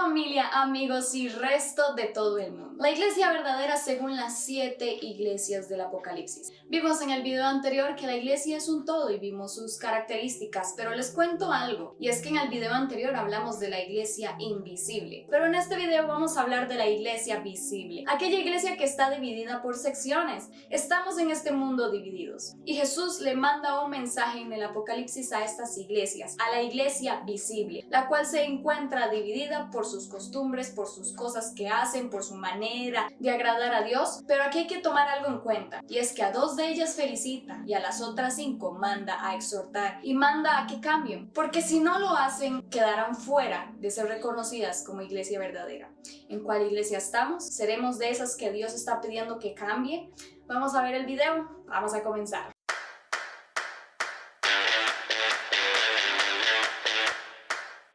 familia, amigos y resto de todo el mundo. La iglesia verdadera según las 7 iglesias del Apocalipsis. Vimos en el video anterior que la iglesia es un todo y vimos sus características, pero les cuento algo, y es que en el video anterior hablamos de la iglesia invisible, pero en este video vamos a hablar de la iglesia visible, aquella iglesia que está dividida por secciones. Estamos en este mundo divididos, y Jesús le manda un mensaje en el Apocalipsis a estas iglesias, a la iglesia visible, la cual se encuentra dividida por sus costumbres, por sus cosas que hacen, por su manera de agradar a Dios. Pero aquí hay que tomar algo en cuenta, y es que a 2 de ellas felicita y a las otras 5 manda a exhortar y manda a que cambien, porque si no lo hacen quedarán fuera de ser reconocidas como iglesia verdadera. ¿En cuál iglesia estamos? ¿Seremos de esas que Dios está pidiendo que cambie? Vamos a ver el video, vamos a comenzar.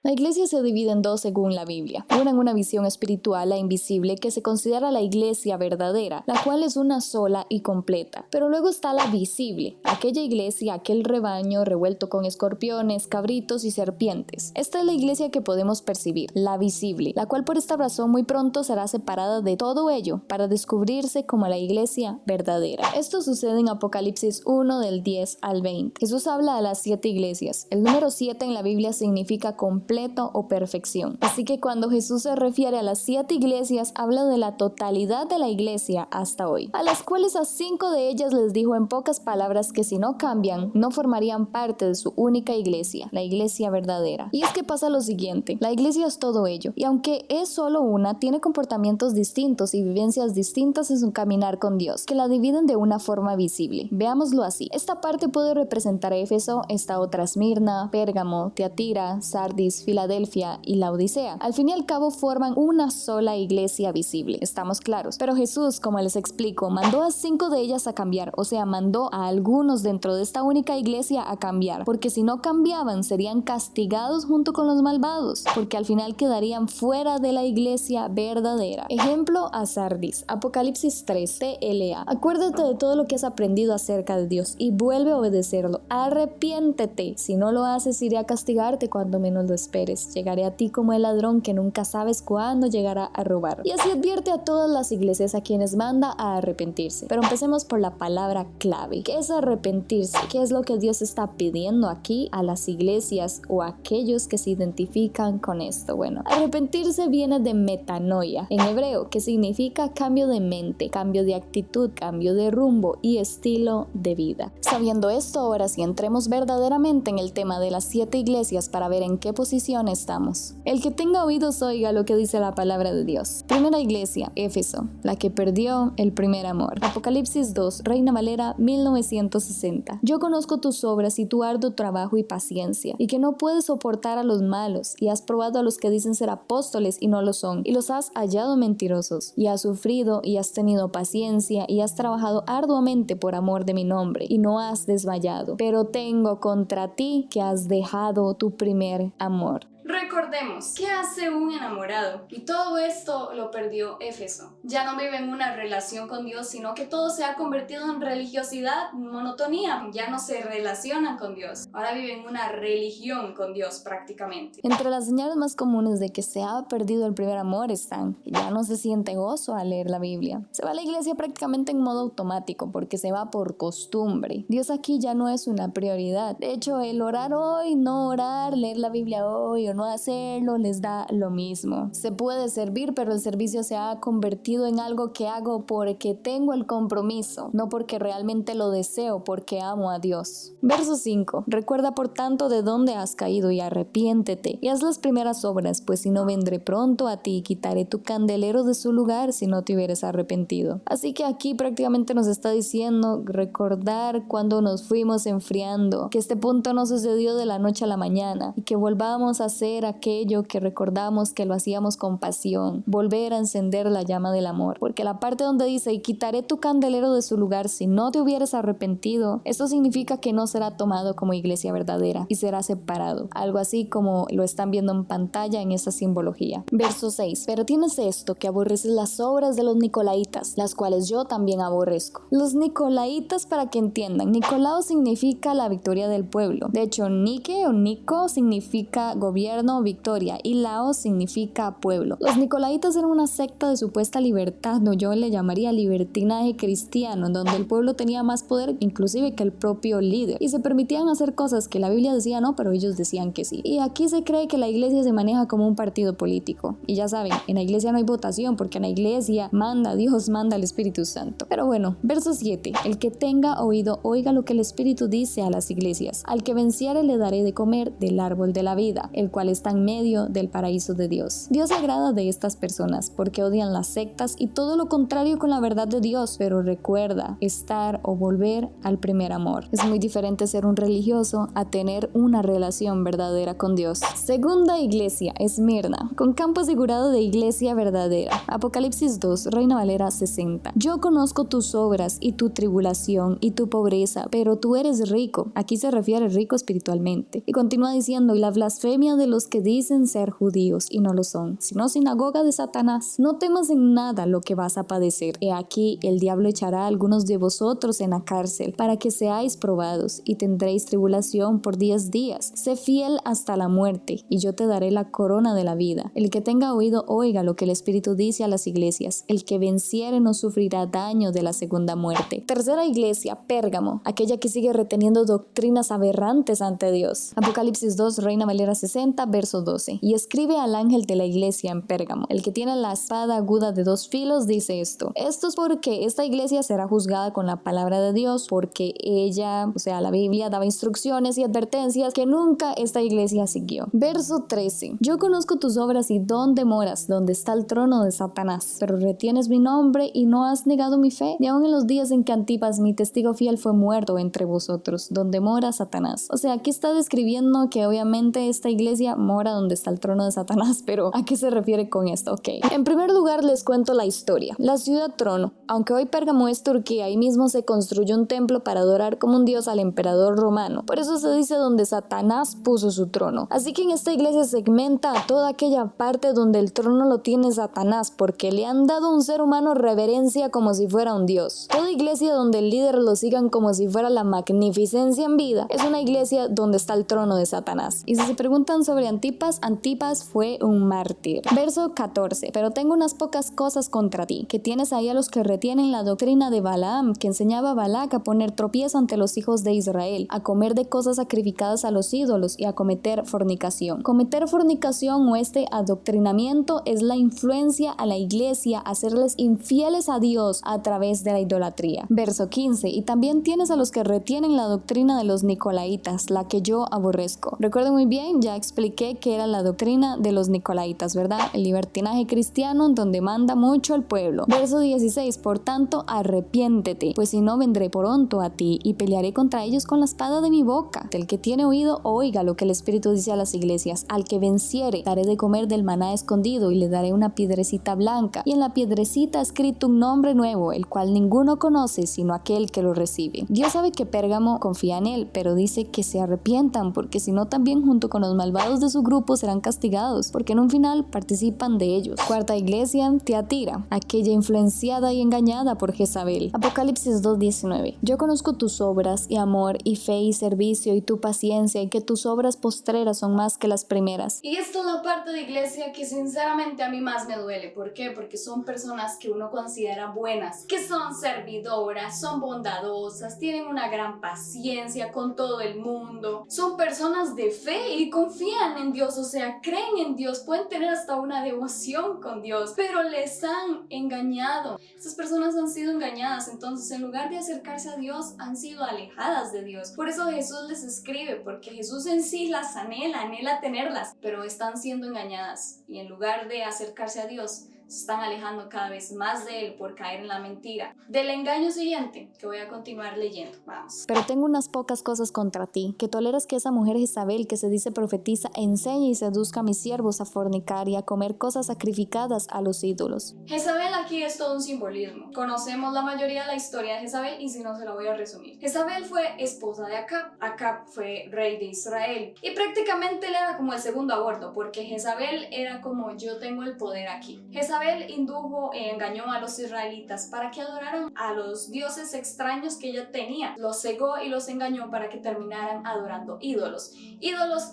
La iglesia se divide en 2 según la Biblia. Una en una visión espiritual, la invisible, que se considera la iglesia verdadera, la cual es una sola y completa. Pero luego está la visible, aquella iglesia, aquel rebaño revuelto con escorpiones, cabritos y serpientes. Esta es la iglesia que podemos percibir, la visible, la cual por esta razón muy pronto será separada de todo ello para descubrirse como la iglesia verdadera. Esto sucede en Apocalipsis 1 del 10 al 20. Jesús habla de las 7 iglesias. El número 7 en la Biblia significa completo o perfección. Así que cuando Jesús se refiere a las 7 iglesias, habla de la totalidad de la iglesia hasta hoy, a las cuales a 5 de ellas les dijo en pocas palabras que si no cambian, no formarían parte de su única iglesia, la iglesia verdadera. Y es que pasa lo siguiente, la iglesia es todo ello, y aunque es solo una, tiene comportamientos distintos y vivencias distintas en su caminar con Dios, que la dividen de una forma visible. Veámoslo así. Esta parte puede representar a Éfeso, esta otra Esmirna, Pérgamo, Tiatira, Sardis, Filadelfia y Laodicea. Al fin y al cabo forman una sola iglesia visible, estamos claros. Pero Jesús, como les explico, mandó a 5 de ellas a cambiar, o sea, mandó a algunos dentro de esta única iglesia a cambiar, porque si no cambiaban serían castigados junto con los malvados, porque al final quedarían fuera de la iglesia verdadera. Ejemplo a Sardis, Apocalipsis 3, TLA. Acuérdate de todo lo que has aprendido acerca de Dios y vuelve a obedecerlo. Arrepiéntete, si no lo haces iré a castigarte cuando menos lo esperes. Llegaré a ti como el ladrón que nunca sabes cuándo llegará a robar. Y así advierte a todas las iglesias a quienes manda a arrepentirse. Pero empecemos por la palabra clave. ¿Qué es arrepentirse? ¿Qué es lo que Dios está pidiendo aquí a las iglesias o a aquellos que se identifican con esto? Bueno, arrepentirse viene de metanoia, en hebreo, que significa cambio de mente, cambio de actitud, cambio de rumbo y estilo de vida. Sabiendo esto, ahora sí entremos verdaderamente en el tema de las 7 iglesias para ver en qué posición estamos. El que tenga oídos oiga lo que dice la palabra de Dios. Primera iglesia, Éfeso, la que perdió el primer amor. Apocalipsis 2, Reina Valera 1960. Yo conozco tus obras y tu arduo trabajo y paciencia, y que no puedes soportar a los malos, y has probado a los que dicen ser apóstoles y no lo son, y los has hallado mentirosos, y has sufrido y has tenido paciencia, y has trabajado arduamente por amor de mi nombre, y no has desmayado. Pero tengo contra ti que has dejado tu primer amor. Recordemos, ¿qué hace un enamorado? Y todo esto lo perdió Éfeso. Ya no vive en una relación con Dios, sino que todo se ha convertido en religiosidad, monotonía. Ya no se relacionan con Dios. Ahora viven una religión con Dios prácticamente. Entre las señales más comunes de que se ha perdido el primer amor están que ya no se siente gozo al leer la Biblia. Se va a la iglesia prácticamente en modo automático porque se va por costumbre. Dios aquí ya no es una prioridad. De hecho, el orar hoy, no orar, leer la Biblia hoy o no hacerlo les da lo mismo. Se puede servir, pero el servicio se ha convertido en algo que hago porque tengo el compromiso, no porque realmente lo deseo, porque amo a Dios. Verso 5. Recuerda por tanto de dónde has caído y arrepiéntete y haz las primeras obras, pues si no vendré pronto a ti y quitaré tu candelero de su lugar si no te hubieras arrepentido. Así que aquí prácticamente nos está diciendo recordar cuando nos fuimos enfriando, que este punto no sucedió de la noche a la mañana y que volvamos a hacer aquello que recordamos que lo hacíamos con pasión, volver a encender la llama del amor, porque la parte donde dice y quitaré tu candelero de su lugar si no te hubieras arrepentido, esto significa que no será tomado como iglesia verdadera y será separado, algo así como lo están viendo en pantalla en esta simbología. Verso 6. Pero tienes esto, que aborreces las obras de los nicolaitas, las cuales yo también aborrezco. Los nicolaitas, para que entiendan, Nicolao significa la victoria del pueblo. De hecho, Nike o Nico significa gobierno gobierno, victoria, y Laos significa pueblo. Los nicolaitas eran una secta de supuesta libertad, no, yo le llamaría libertinaje cristiano, en donde el pueblo tenía más poder inclusive que el propio líder, y se permitían hacer cosas que la Biblia decía no, pero ellos decían que sí. Y aquí se cree que la iglesia se maneja como un partido político, y ya saben, en la iglesia no hay votación, porque en la iglesia manda Dios, manda el Espíritu Santo. Pero bueno, verso 7, el que tenga oído, oiga lo que el Espíritu dice a las iglesias. Al que venciere le daré de comer del árbol de la vida, el cual está en medio del paraíso de Dios. Dios se agrada de estas personas porque odian las sectas y todo lo contrario con la verdad de Dios, pero recuerda estar o volver al primer amor. Es muy diferente ser un religioso a tener una relación verdadera con Dios. Segunda iglesia, Esmirna, con campo asegurado de iglesia verdadera. Apocalipsis 2, Reina Valera 60. Yo conozco tus obras y tu tribulación y tu pobreza, pero tú eres rico. Aquí se refiere rico espiritualmente. Y continúa diciendo, y la blasfemia de los que dicen ser judíos y no lo son, sino sinagoga de Satanás. No temas en nada lo que vas a padecer. He aquí, el diablo echará a algunos de vosotros en la cárcel, para que seáis probados, y tendréis tribulación por 10 días. Sé fiel hasta la muerte, y yo te daré la corona de la vida. El que tenga oído, oiga lo que el Espíritu dice a las iglesias. El que venciere no sufrirá daño de la segunda muerte. Tercera iglesia, Pérgamo, aquella que sigue reteniendo doctrinas aberrantes ante Dios. Apocalipsis 2, Reina Valera 60, verso 12. Y escribe al ángel de la iglesia en Pérgamo. El que tiene la espada aguda de 2 filos dice esto. Esto es porque esta iglesia será juzgada con la palabra de Dios, porque ella, o sea, la Biblia daba instrucciones y advertencias que nunca esta iglesia siguió. Verso 13. Yo conozco tus obras y dónde moras, donde está el trono de Satanás, pero retienes mi nombre y no has negado mi fe, ni aun en los días en que Antipas, mi testigo fiel, fue muerto entre vosotros, donde mora Satanás. O sea, aquí está describiendo que obviamente esta iglesia mora donde está el trono de Satanás, pero ¿a qué se refiere con esto? Ok. En primer lugar, les cuento la historia. La ciudad trono, aunque hoy Pérgamo es Turquía, ahí mismo se construyó un templo para adorar como un dios al emperador romano. Por eso se dice donde Satanás puso su trono. Así que en esta iglesia segmenta a toda aquella parte donde el trono lo tiene Satanás, porque le han dado a un ser humano reverencia como si fuera un dios. Toda iglesia donde el líder lo sigan como si fuera la magnificencia en vida es una iglesia donde está el trono de Satanás. Y si se preguntan sobre Antipas, Antipas fue un mártir. Verso 14. Pero tengo unas pocas cosas contra ti, que tienes ahí a los que retienen la doctrina de Balaam, que enseñaba a Balac a poner tropiezo ante los hijos de Israel, a comer de cosas sacrificadas a los ídolos y a cometer fornicación. Cometer fornicación o este adoctrinamiento es la influencia a la iglesia a hacerles infieles a Dios a través de la idolatría. Verso 15. Y también tienes a los que retienen la doctrina de los nicolaitas, la que yo aborrezco. Recuerden muy bien, ya expliqué que era la doctrina de los nicolaitas, ¿verdad? El libertinaje cristiano en donde manda mucho el pueblo. Verso 16. Por tanto, arrepiéntete, pues si no vendré pronto a ti y pelearé contra ellos con la espada de mi boca. Del que tiene oído, oiga lo que el Espíritu dice a las iglesias. Al que venciere, daré de comer del maná escondido y le daré una piedrecita blanca, y en la piedrecita escrito un nombre nuevo, el cual ninguno conoce sino aquel que lo recibe. Dios sabe que Pérgamo confía en él, pero dice que se arrepientan, porque si no también junto con los malvados de su grupo serán castigados, porque en un final participan de ellos. Cuarta iglesia, Tiatira, aquella influenciada y engañada por Jezabel. Apocalipsis 2:19. Yo conozco tus obras y amor y fe y servicio y tu paciencia, y que tus obras postreras son más que las primeras. Y esta es la parte de iglesia que sinceramente a mí más me duele. ¿Por qué? Porque son personas que uno considera buenas, que son servidoras, son bondadosas, tienen una gran paciencia con todo el mundo, son personas de fe y confían en Dios, o sea, creen en Dios, pueden tener hasta una devoción con Dios, pero les han engañado. Estas personas han sido engañadas, entonces en lugar de acercarse a Dios, han sido alejadas de Dios. Por eso Jesús les escribe, porque Jesús en sí las anhela tenerlas, pero están siendo engañadas, y en lugar de acercarse a Dios, se están alejando cada vez más de él por caer en la mentira. Del engaño siguiente, que voy a continuar leyendo. Vamos. Pero tengo unas pocas cosas contra ti, que toleras que esa mujer Jezabel, que se dice profetiza, enseñe y seduzca a mis siervos a fornicar y a comer cosas sacrificadas a los ídolos. Jezabel aquí es todo un simbolismo. Conocemos la mayoría de la historia de Jezabel y si no se la voy a resumir. Jezabel fue esposa de Acab. Acab fue rey de Israel y prácticamente le era como el segundo aborto, porque Jezabel era como yo tengo el poder aquí. Jezabel Jezabel indujo y engañó a los israelitas para que adoraran a los dioses extraños que ella tenía. Los cegó y los engañó para que terminaran adorando ídolos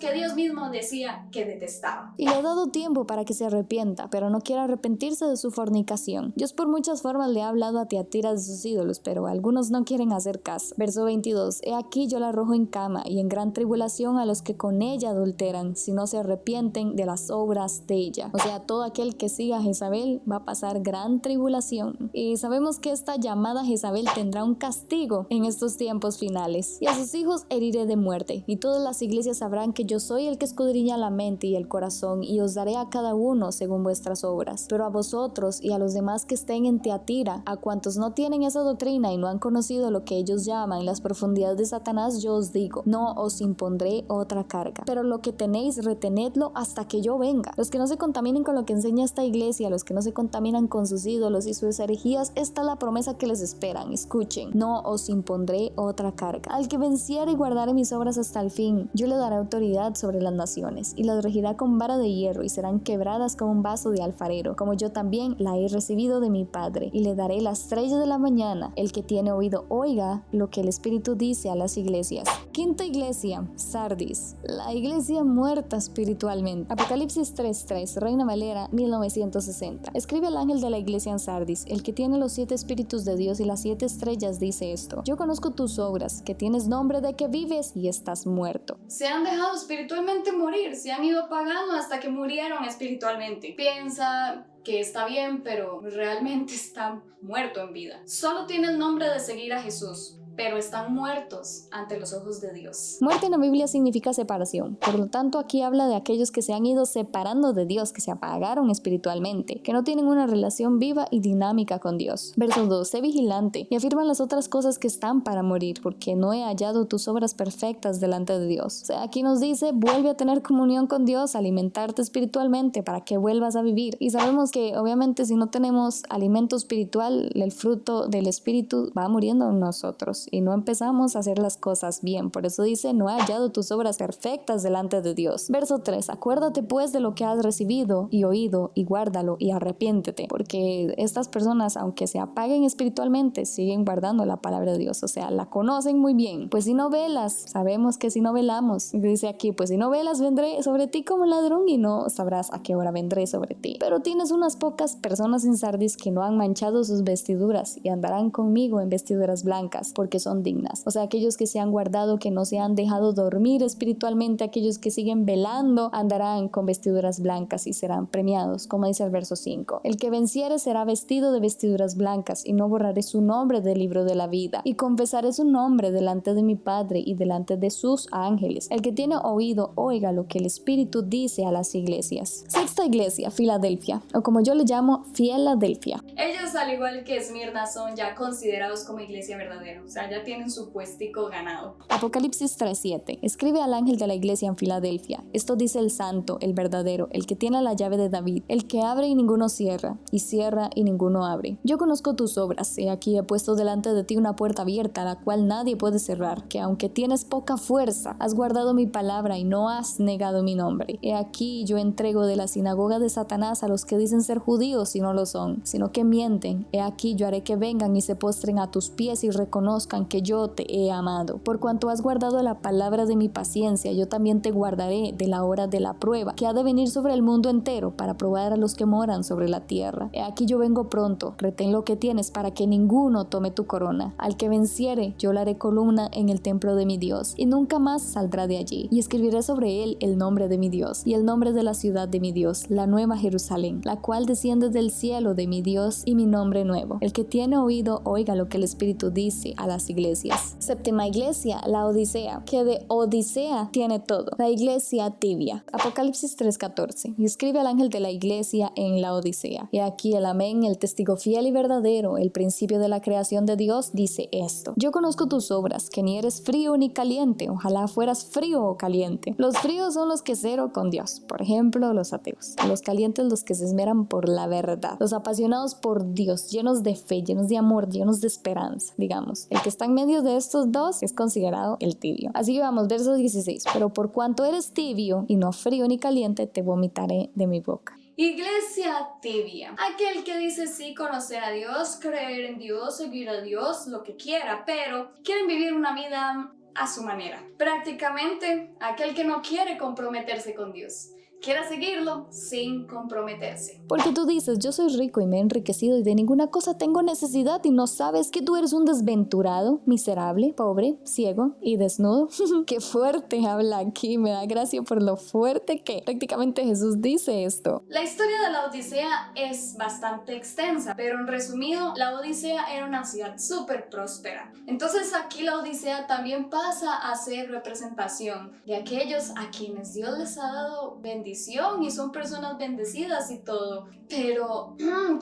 que Dios mismo decía que detestaba. Y le ha dado tiempo para que se arrepienta, pero no quiere arrepentirse de su fornicación. Dios por muchas formas le ha hablado a Tiatira de sus ídolos, pero algunos no quieren hacer caso. Verso 22, he aquí yo la arrojo en cama y en gran tribulación a los que con ella adulteran, si no se arrepienten de las obras de ella. O sea, todo aquel que siga a Jezabel va a pasar gran tribulación. Y sabemos que esta llamada Jezabel tendrá un castigo en estos tiempos finales. Y a sus hijos heriré de muerte, y todas las iglesias sabrán que yo soy el que escudriña la mente y el corazón, y os daré a cada uno según vuestras obras. Pero a vosotros y a los demás que estén en Tiatira, a cuantos no tienen esa doctrina y no han conocido lo que ellos llaman las profundidades de Satanás, yo os digo, no os impondré otra carga. Pero lo que tenéis, retenedlo hasta que yo venga. Los que no se contaminen con lo que enseña esta iglesia, los que no se contaminan con sus ídolos y sus herejías, esta es la promesa que les esperan. Escuchen, no os impondré otra carga. Al que venciere y guardare mis obras hasta el fin, yo le daré autoridad sobre las naciones, y las regirá con vara de hierro, y serán quebradas como un vaso de alfarero, como yo también la he recibido de mi Padre, y le daré la estrella de la mañana. El que tiene oído, oiga lo que el Espíritu dice a las iglesias. Quinta iglesia, Sardis, la iglesia muerta espiritualmente. Apocalipsis 3:3, Reina Valera 1960. Escribe el ángel de la iglesia en Sardis, el que tiene los 7 espíritus de Dios y las 7 estrellas, dice esto: yo conozco tus obras, que tienes nombre de que vives y estás muerto. Se han dejado espiritualmente morir, se han ido apagando hasta que murieron espiritualmente. Piensa que está bien, pero realmente está muerto en vida. Solo tiene el nombre de seguir a Jesús, pero están muertos ante los ojos de Dios. Muerte en la Biblia significa separación. Por lo tanto, aquí habla de aquellos que se han ido separando de Dios, que se apagaron espiritualmente, que no tienen una relación viva y dinámica con Dios. Verso 2, sé vigilante y afirma las otras cosas que están para morir, porque no he hallado tus obras perfectas delante de Dios. O sea, aquí nos dice, vuelve a tener comunión con Dios, alimentarte espiritualmente para que vuelvas a vivir. Y sabemos que obviamente si no tenemos alimento espiritual, el fruto del espíritu va muriendo en nosotros y no empezamos a hacer las cosas bien. Por eso dice, no he hallado tus obras perfectas delante de Dios. Verso 3, acuérdate pues de lo que has recibido y oído, y guárdalo y arrepiéntete, porque estas personas, aunque se apaguen espiritualmente, siguen guardando la palabra de Dios, o sea, la conocen muy bien. Pues si no velas, sabemos que si no velamos, dice aquí, pues si no velas, vendré sobre ti como ladrón y no sabrás a qué hora vendré sobre ti. Pero tienes unas pocas personas en Sardis que no han manchado sus vestiduras y andarán conmigo en vestiduras blancas, porque son dignas. O sea, aquellos que se han guardado, que no se han dejado dormir espiritualmente, aquellos que siguen velando, andarán con vestiduras blancas y serán premiados, como dice el verso 5. El que venciere será vestido de vestiduras blancas, y no borraré su nombre del libro de la vida, y confesaré su nombre delante de mi Padre y delante de sus ángeles. El que tiene oído, oiga lo que el Espíritu dice a las iglesias. Sexta iglesia, Filadelfia, o como yo le llamo, Fieladelfia. Ellos, al igual que Esmirna, son ya considerados como iglesia verdadera, o sea, ya tienen su puestico ganado. Apocalipsis 3:7. Escribe al ángel de la iglesia en Filadelfia. Esto dice el santo, el verdadero, el que tiene la llave de David, el que abre y ninguno cierra, y cierra y ninguno abre. Yo conozco tus obras, y aquí he puesto delante de ti una puerta abierta, la cual nadie puede cerrar, que aunque tienes poca fuerza, has guardado mi palabra y no has negado mi nombre. He aquí yo entrego de la sinagoga de Satanás a los que dicen ser judíos y no lo son, sino que mienten. He aquí yo haré que vengan y se postren a tus pies y reconozcan que yo te he amado. Por cuanto has guardado la palabra de mi paciencia, yo también te guardaré de la hora de la prueba, que ha de venir sobre el mundo entero para probar a los que moran sobre la tierra. He aquí yo vengo pronto, retén lo que tienes para que ninguno tome tu corona. Al que venciere, yo le haré columna en el templo de mi Dios, y nunca más saldrá de allí. Y escribiré sobre él el nombre de mi Dios, y el nombre de la ciudad de mi Dios, la nueva Jerusalén, la cual desciende del cielo de mi Dios, y mi nombre nuevo. El que tiene oído, oiga lo que el Espíritu dice a las iglesias. Séptima iglesia, la Odisea, que de Odisea tiene todo. La iglesia tibia. Apocalipsis 3:14. Y escribe al ángel de la iglesia en la Odisea. Y aquí el amén, el testigo fiel y verdadero, el principio de la creación de Dios, dice esto: yo conozco tus obras, que ni eres frío ni caliente. Ojalá fueras frío o caliente. Los fríos son los que cero con Dios, por ejemplo, los ateos. Los calientes, los que se esmeran por la verdad. Los apasionados por Dios, llenos de fe, llenos de amor, llenos de esperanza, digamos. El que está en medio de estos dos es considerado el tibio. Así que vamos, verso 16. Pero por cuanto eres tibio y no frío ni caliente, te vomitaré de mi boca. Iglesia tibia. Aquel que dice sí conocer a Dios, creer en Dios, seguir a Dios, lo que quiera, pero quieren vivir una vida a su manera. Prácticamente aquel que no quiere comprometerse con Dios. Quiera seguirlo sin comprometerse. Porque tú dices, yo soy rico y me he enriquecido y de ninguna cosa tengo necesidad y no sabes que tú eres un desventurado, miserable, pobre, ciego y desnudo. Qué fuerte habla aquí, me da gracia por lo fuerte que prácticamente Jesús dice esto. La historia de la Odisea es bastante extensa, pero en resumido, la Odisea era una ciudad súper próspera. Entonces aquí la Odisea también pasa a ser representación de aquellos a quienes Dios les ha dado bendición y son personas bendecidas y todo, pero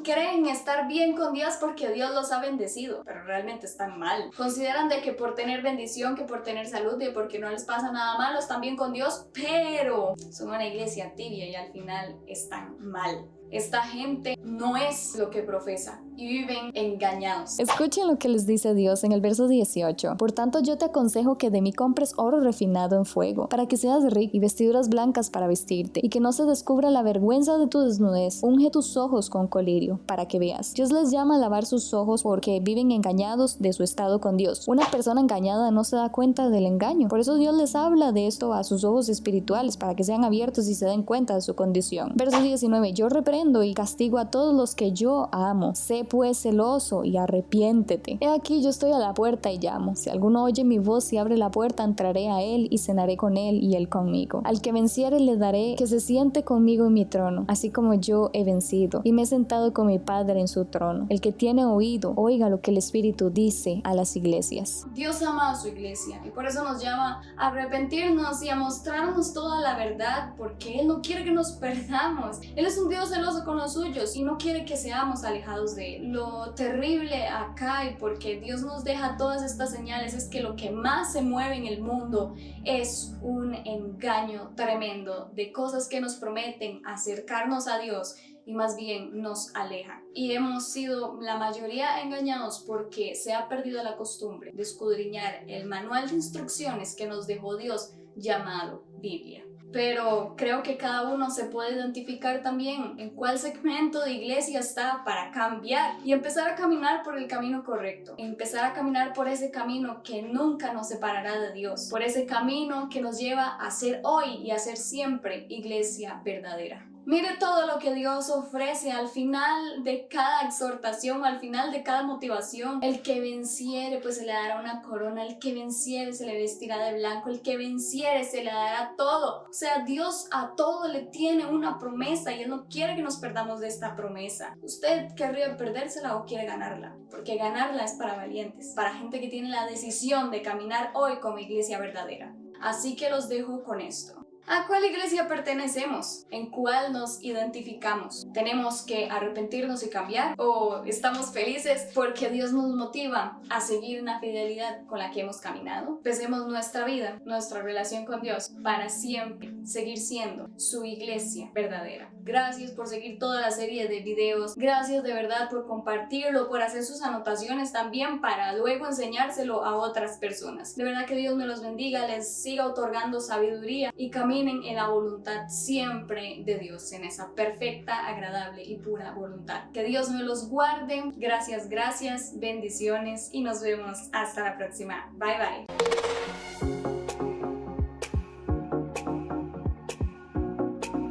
creen estar bien con Dios porque Dios los ha bendecido, pero realmente están mal. Consideran de que por tener bendición, que por tener salud y porque no les pasa nada malo están bien con Dios, pero son una iglesia tibia y al final están mal. Esta gente no es lo que profesa y viven engañados. Escuchen lo que les dice Dios en el verso 18. Por tanto, yo te aconsejo que de mí compres oro refinado en fuego, para que seas rico, y vestiduras blancas para vestirte, y que no se descubra la vergüenza de tu desnudez. Unge tus ojos con colirio, para que veas. Dios les llama a lavar sus ojos porque viven engañados de su estado con Dios. Una persona engañada no se da cuenta del engaño. Por eso Dios les habla de esto a sus ojos espirituales, para que sean abiertos y se den cuenta de su condición. Verso 19. Yo reprendo y castigo a todos los que yo amo. Sé pues celoso y arrepiéntete. He aquí, yo estoy a la puerta y llamo. Si alguno oye mi voz y abre la puerta, entraré a él y cenaré con él y él conmigo. Al que venciere le daré que se siente conmigo en mi trono, así como yo he vencido y me he sentado con mi Padre en su trono. El que tiene oído, oiga lo que el Espíritu dice a las iglesias. Dios ama a su iglesia y por eso nos llama a arrepentirnos y a mostrarnos toda la verdad, porque Él no quiere que nos perdamos. Él es un Dios celoso con los suyos y no quiere que seamos alejados de Él. Lo terrible acá, y porque Dios nos deja todas estas señales, es que lo que más se mueve en el mundo es un engaño tremendo de cosas que nos prometen acercarnos a Dios y más bien nos alejan. Y hemos sido la mayoría engañados porque se ha perdido la costumbre de escudriñar el manual de instrucciones que nos dejó Dios llamado Biblia. Pero creo que cada uno se puede identificar también en cuál segmento de iglesia está para cambiar y empezar a caminar por el camino correcto, empezar a caminar por ese camino que nunca nos separará de Dios, por ese camino que nos lleva a ser hoy y a ser siempre iglesia verdadera. Mire todo lo que Dios ofrece al final de cada exhortación, al final de cada motivación. El que venciere, pues se le dará una corona. El que venciere se le vestirá de blanco. El que venciere se le dará todo. O sea, Dios a todo le tiene una promesa y Él no quiere que nos perdamos de esta promesa. ¿Usted querría perdérsela o quiere ganarla? Porque ganarla es para valientes, para gente que tiene la decisión de caminar hoy como iglesia verdadera. Así que los dejo con esto. ¿A cuál iglesia pertenecemos? ¿En cuál nos identificamos? ¿Tenemos que arrepentirnos y cambiar? ¿O estamos felices porque Dios nos motiva a seguir una fidelidad con la que hemos caminado? Empecemos nuestra vida, nuestra relación con Dios para siempre seguir siendo su iglesia verdadera. Gracias por seguir toda la serie de videos. Gracias de verdad por compartirlo, por hacer sus anotaciones también para luego enseñárselo a otras personas. De verdad que Dios me los bendiga, les siga otorgando sabiduría y caminen en la voluntad siempre de Dios, en esa perfecta, agradable y pura voluntad. Que Dios me los guarde. Gracias, bendiciones y nos vemos hasta la próxima. Bye bye.